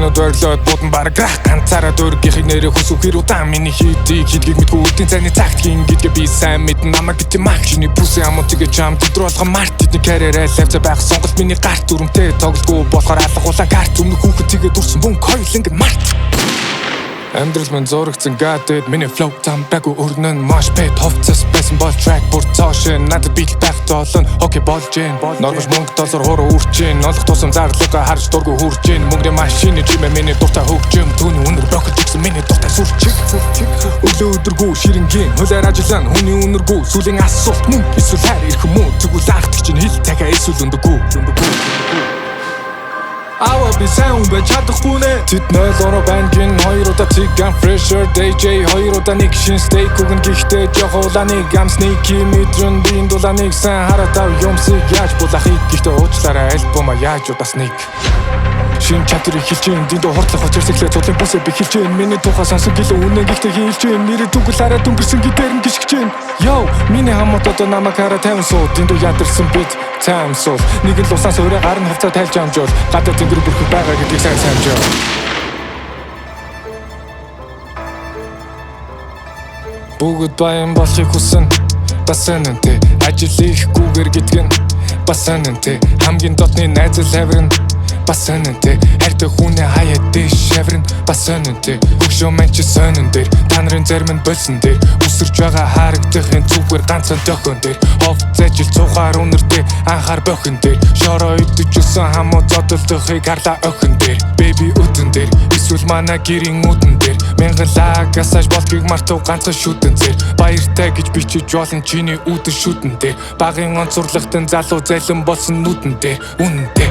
Таньд ойрлоод будан бараг ганцаараа дөргийнхийг нэрээ хүсвэр удаан миний хийдийг хийдгийг мэдгүй үлдийн цайны цагт ингэдгээ би сайн мэдэн намайг гэдэг мах чиний бүсээ амтыг чам төдрүүлгэн март тэдний карьераа лавцаа байх сонголт миний гарт дүрмтэй тоглохгүй болохоор алгуулаа карт өмнөх хүүхэд тэгээд дүрсэн бүүн койлинг март Амьдрал минь зурагцсан гадэд миний flow зам байгу өрнөн mosh pit хувцас байсан бол track бүр цаашин надад бит байх тоолон окей болж гин норгож мөнгө доллар хуруу үрчин олох тусам зарлууга харж дургу хүржин мөнгөний машины чимээ миний дуртай хөгжим түүний үнэр брокет гэсэн миний дуртай сүрчиг өглөө өдөргүй ширингийн хөлөөр ажиллана хүний үнэргүй сүлийн асуулт мөнгө эсвэл хайр ирэх юм уу тэгвэл ардч чинь хил цагаа эсвэл өндөггүй Ава би сайн бэ чадахгүй нэ Тэд 0 банкин 2 удаа циган fresher DJ 2 удаа нэг шин steak үгэн гихтээ жоох улааныг I'm sneaky мэдрэн би дулааныг сайн харатав юмсыг яаж булахыг гихтээ уучлаарай альбома яаж удаас нэг Шин чадрыг хилжин дэндөө хортлох очирсэглээ цудлын бүсээ би хилжин миний тухай сонсон гэлөө үнэн гихтээ хилжин нэрээ дүгэл араа дүнгэрсэн гитэр нь гიშгэж Йоу миний хамт одоо намайг хараа тавин суу дэндөө ядарсан бит time soul нэг л усаас өөрөө гарын хавцаа тайлж амжуул гадаа тэнгэр бүрхэг байгаа гэдгийг сайн санджаа Бүгд баян болохыг хүсэн бас сонинтэй ажил хийхгүйгээр гэдэг нь бас сонинтэй хамгийн дотны найзал хаврын бас сонинтэй хайртай хүнээ хаяад дэш шаврын бас сонинтэй хөгшөө маань чи сонин дээр та нарын зарим нь болсон дээр үсэрч байгаа харагдахын зүгээр ганцхан тохион дээр ховц ажил цугаар үнэртэй анхаар бохин дээр шороо идчихсэн хамуу зодолдохыг харлаа охин дээр baby өдөн дээр эсвэл манай гэрийн үдэн дээр мянган лагасаж болтгийг мартав ганцхан шүдэн зэр баяртай гэж бичиж болно чиний үдэн шүдэн дээр багын онцорлагтан залуу зайлан болсон нүдэн дээр үнэнтэй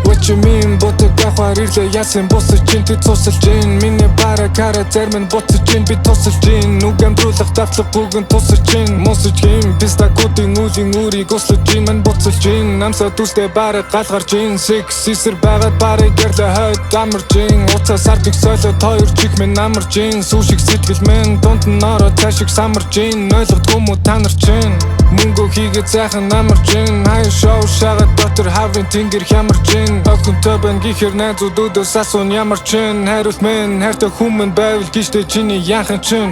What you mean ботог авахар ирлээ яасан босож чин тэд цусалж гин миний бараа кара зарим нь буцаж гин би тусалж гин нүг амруулах давтлах бүгэн тусалж гин мосож гин пистакуудын үлийн үрийг ослож гин мань буцалж гин намсаа түстэй бараа галгарж гин сексисэр байгаад барыг гэрлээ хойд амарж гин уцаа сардыг сойлоод хоёр чих минь намарж гин сүүшиг сэтгэл минь дунд нь ороод цаашиг самарж гин ойлгодгүй мүү та нар чин мөнгө хийгээд сайхан намарж гин хаяа шоу шагаад дотор хаврын тэнгэр хямарж гин Охин төбөн гихэр найзуудаас асуун ямар чин хариулт минь хайртай хүмүүс байвал гişтэй чиний яахан чин